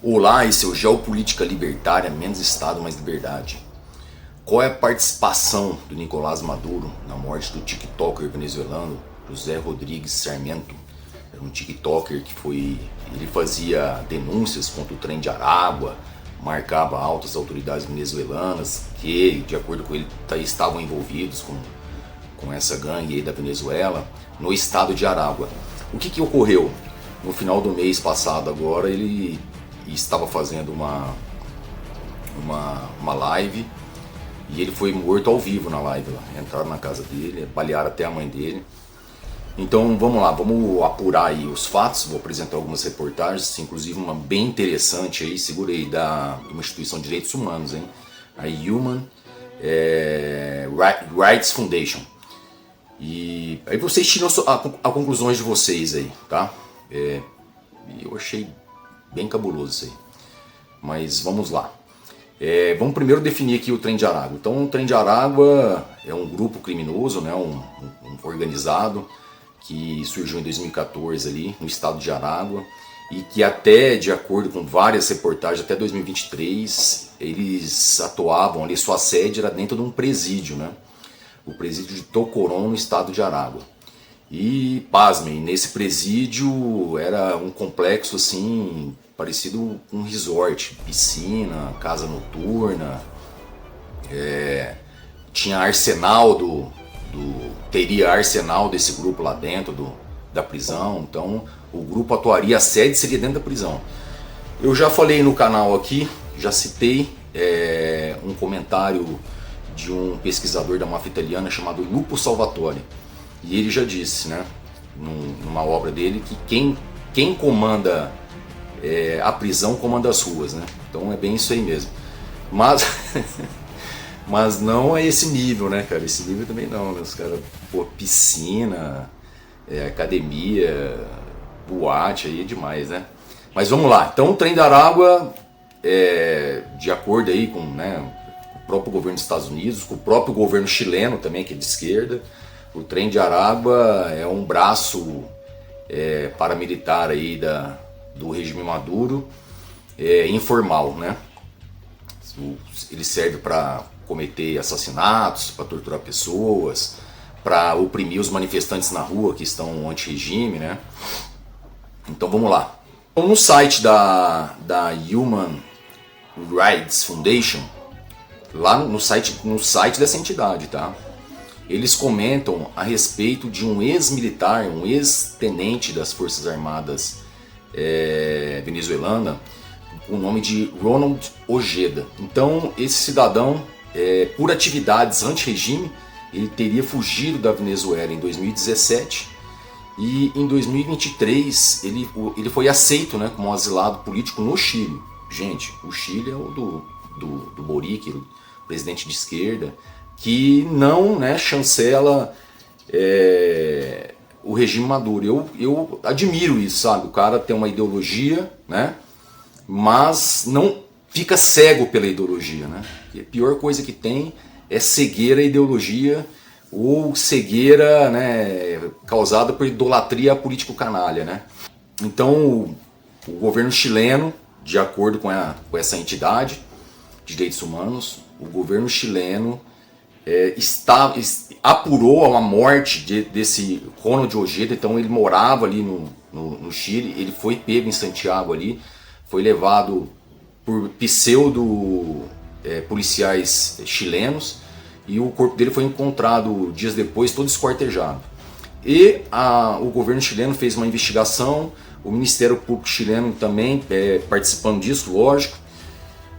Olá, esse é o Geopolítica Libertária, menos Estado, mais liberdade. Qual é a participação do Nicolás Maduro na morte do tiktoker venezuelano José Rodrigues Sarmiento? Era um tiktoker ele fazia denúncias contra o trem de Aragua, marcava altas autoridades venezuelanas que, de acordo com ele, estavam envolvidos com essa gangue aí da Venezuela no estado de Aragua. O que ocorreu? No final do mês passado agora ele estava fazendo uma live e ele foi morto ao vivo na live lá. Entraram na casa dele, balearam até a mãe dele. Então vamos lá, vamos apurar aí os fatos. Vou apresentar algumas reportagens, inclusive uma bem interessante aí, segura aí, de uma instituição de direitos humanos, hein? A Human Rights Foundation. E aí vocês tiram as conclusões de vocês aí, tá? Eu achei bem cabuloso isso aí. Mas vamos lá. Vamos primeiro definir aqui o Trem de Aragua. Então o Trem de Aragua é um grupo criminoso, né, um organizado, que surgiu em 2014 ali no estado de Aragua e que até, de acordo com várias reportagens, até 2023 eles atuavam ali, sua sede era dentro de um presídio, né? O presídio de Tocorón, no estado de Aragua. E, pasmem, nesse presídio era um complexo assim, parecido com um resort, piscina, casa noturna, tinha arsenal teria arsenal desse grupo lá dentro da prisão, então o grupo atuaria, a sede seria dentro da prisão. Eu já falei no canal aqui, já citei um comentário de um pesquisador da máfia italiana chamado Lupo Salvatore. E ele já disse, né, numa obra dele, que quem comanda a prisão comanda as ruas, né? Então é bem isso aí mesmo. Mas não é esse nível, né, cara? Esse nível também não, né? Os caras, piscina, academia, boate, aí é demais, né? Mas vamos lá. Então o Trem da Aragua, de acordo aí com, né, o próprio governo dos Estados Unidos, com o próprio governo chileno também, que é de esquerda, o Trem de Aragua é um braço paramilitar aí do regime Maduro, informal, né? Ele serve para cometer assassinatos, para torturar pessoas, para oprimir os manifestantes na rua que estão anti-regime, né? Então vamos lá. Então, no site da Human Rights Foundation, lá no site dessa entidade, tá? Eles comentam a respeito de um ex-militar, um ex-tenente das Forças Armadas venezuelana, com o nome de Ronald Ojeda. Então, esse cidadão, por atividades anti-regime, ele teria fugido da Venezuela em 2017 e em 2023 ele foi aceito, né, como um asilado político no Chile. Gente, o Chile é o do Boric, o presidente de esquerda, que não, né, chancela o regime Maduro. Eu admiro isso, sabe? O cara tem uma ideologia, né, mas não fica cego pela ideologia, né? E a pior coisa que tem é cegueira à ideologia ou cegueira, né, causada por idolatria político-canalha, né? Então o governo chileno, de acordo com essa entidade de direitos humanos, o governo chileno apurou a morte desse Ronald Ojeda. Então ele morava ali no Chile, ele foi pego em Santiago ali, foi levado por pseudo policiais chilenos e o corpo dele foi encontrado dias depois, todo esquartejado. E o governo chileno fez uma investigação, o Ministério Público chileno também participando disso, lógico.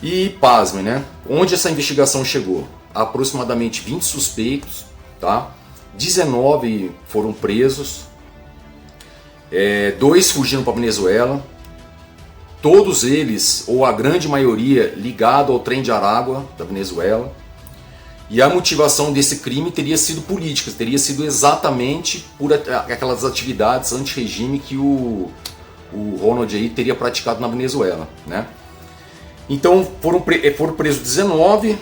E pasmem, né? Onde essa investigação chegou? Aproximadamente 20 suspeitos, tá? 19 foram presos, 2 fugiram para a Venezuela, todos eles, ou a grande maioria, ligado ao Trem de Aragua da Venezuela. E a motivação desse crime teria sido política, teria sido exatamente por aquelas atividades anti-regime que o Ronald aí teria praticado na Venezuela, né? Então foram presos 19,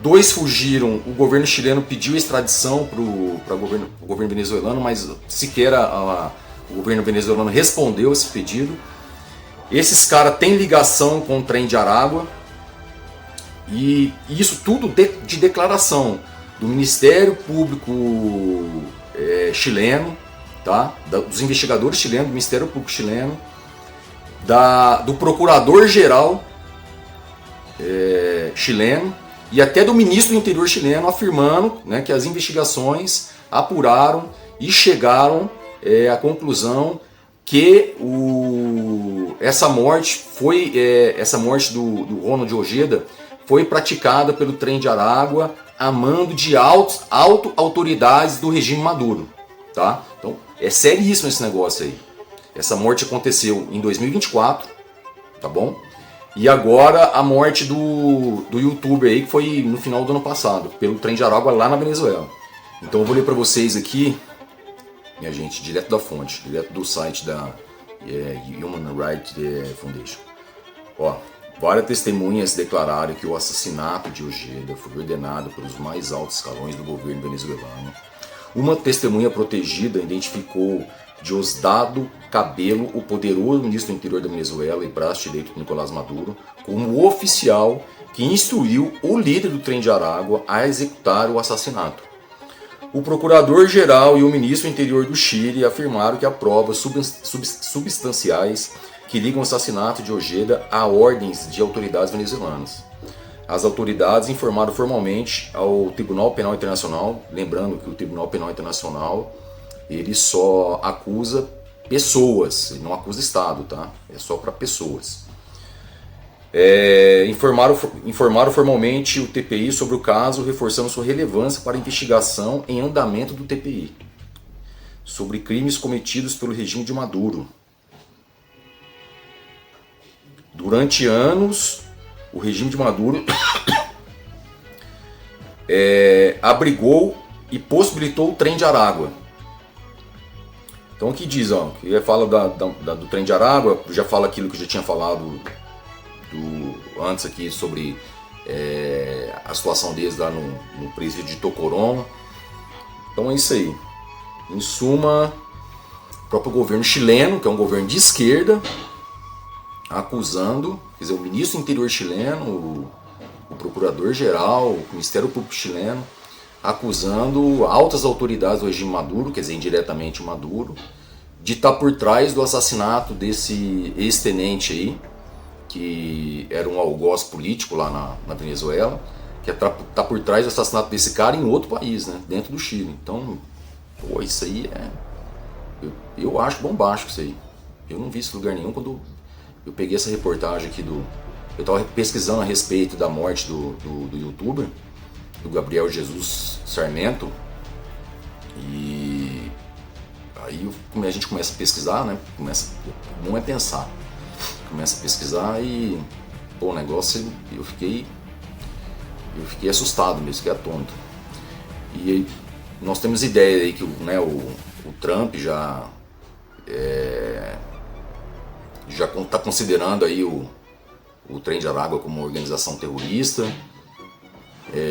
2 fugiram. O governo chileno pediu extradição para o governo venezuelano, mas sequer o governo venezuelano respondeu esse pedido. Esses caras têm ligação com o trem de Aragua, e isso tudo de declaração do Ministério Público chileno, tá? Dos investigadores chilenos, do Ministério Público chileno, do Procurador-Geral chileno e até do Ministro do Interior chileno, afirmando, né, que as investigações apuraram e chegaram à conclusão que essa morte do Ronald Ojeda foi praticada pelo trem de Aragua a mando de autoridades do regime Maduro, tá? Então é seríssimo esse negócio aí. Essa morte aconteceu em 2024, tá bom? E agora a morte do youtuber aí, que foi no final do ano passado, pelo trem de Aragua lá na Venezuela. Então eu vou ler para vocês aqui, minha gente, direto da fonte, direto do site da Human Rights Foundation. Ó, várias testemunhas declararam que o assassinato de Ojeda foi ordenado pelos mais altos escalões do governo venezuelano. Uma testemunha protegida identificou Diosdado Cabello, o poderoso ministro do interior da Venezuela e braço direito de Nicolás Maduro, como o oficial que instruiu o líder do trem de Aragua a executar o assassinato. O procurador-geral e o ministro do interior do Chile afirmaram que há provas substanciais que ligam o assassinato de Ojeda a ordens de autoridades venezuelanas. As autoridades informaram formalmente ao Tribunal Penal Internacional, lembrando que o Tribunal Penal Internacional ele só acusa pessoas, ele não acusa Estado, tá? É só para pessoas. Informaram formalmente o TPI sobre o caso, reforçando sua relevância para a investigação em andamento do TPI sobre crimes cometidos pelo regime de Maduro. Durante anos, o regime de Maduro abrigou e possibilitou o trem de Aragua. Então aqui diz, ó, que fala do trem de Aragua, já fala aquilo que eu já tinha falado antes aqui sobre a situação deles lá no presídio de Tocorón. Então é isso aí. Em suma, o próprio governo chileno, que é um governo de esquerda, acusando, quer dizer, o ministro do interior chileno, o procurador-geral, o Ministério Público chileno, acusando altas autoridades do regime Maduro, quer dizer, indiretamente o Maduro, de estar por trás do assassinato desse ex-tenente aí, que era um algoz político lá na Venezuela, que está por trás do assassinato desse cara em outro país, né, dentro do Chile. Então, pô, isso aí eu acho bombástico isso aí. Eu não vi isso em lugar nenhum quando eu peguei essa reportagem aqui eu estava pesquisando a respeito da morte do youtuber, do Gabriel Jesus Sarmento, e aí a gente começa a pesquisar, né? Bom é pensar. Começa a pesquisar e pô, o negócio, eu fiquei assustado mesmo, fiquei atônito. E aí, nós temos ideia aí que o Trump já está considerando aí o trem de Aragua como uma organização terrorista.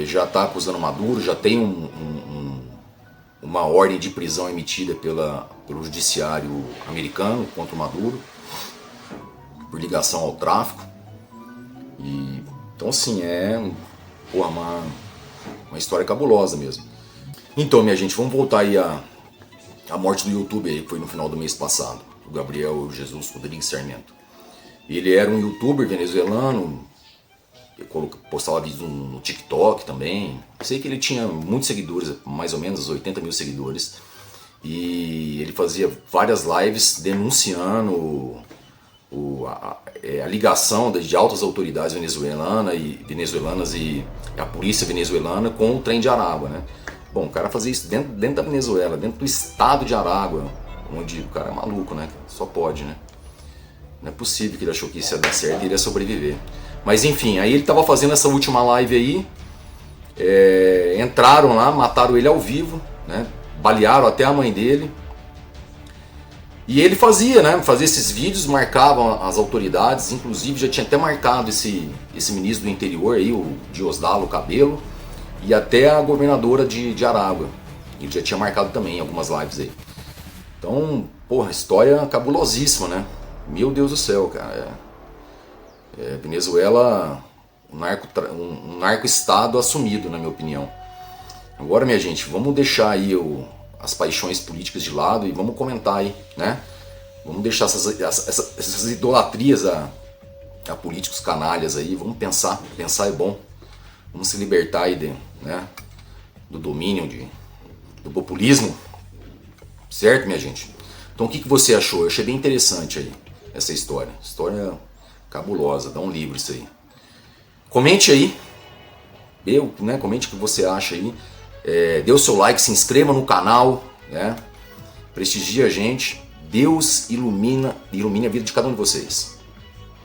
Já está acusando Maduro, já tem uma ordem de prisão emitida pelo judiciário americano contra o Maduro, por ligação ao tráfico. Então assim, uma história cabulosa mesmo. Então, minha gente, vamos voltar aí à morte do youtuber aí, que foi no final do mês passado, o Gabriel Jesus Rodrigues Sarmento. Ele era um youtuber venezuelano, postava vídeos no TikTok também. Sei que ele tinha muitos seguidores, mais ou menos 80 mil seguidores. E ele fazia várias lives denunciando a ligação de altas autoridades venezuelanas e a polícia venezuelana com o trem de Aragua, né? Bom, o cara fazia isso dentro da Venezuela, dentro do estado de Aragua, onde o cara é maluco, né? Só pode, né? Não é possível que ele achou que isso ia dar certo e ele ia sobreviver. Mas enfim, aí ele estava fazendo essa última live aí, entraram lá, mataram ele ao vivo, né? Balearam até a mãe dele. E ele fazia esses vídeos, marcavam as autoridades, inclusive já tinha até marcado esse ministro do interior aí, o Diosdado Cabello, e até a governadora de Aragua. Ele já tinha marcado também algumas lives aí. Então, porra, história cabulosíssima, né? Meu Deus do céu, cara. Venezuela, um narco-estado assumido, na minha opinião. Agora, minha gente, vamos deixar aí as paixões políticas de lado e vamos comentar aí, né? Vamos deixar essas idolatrias a políticos canalhas aí, vamos pensar é bom. Vamos se libertar aí né, do domínio, do populismo, certo, minha gente? Então o que você achou? Eu achei bem interessante aí essa história. História cabulosa, dá um livro isso aí. Comente aí, comente o que você acha aí. Dê o seu like, se inscreva no canal, né? Prestigie a gente. Deus ilumine a vida de cada um de vocês.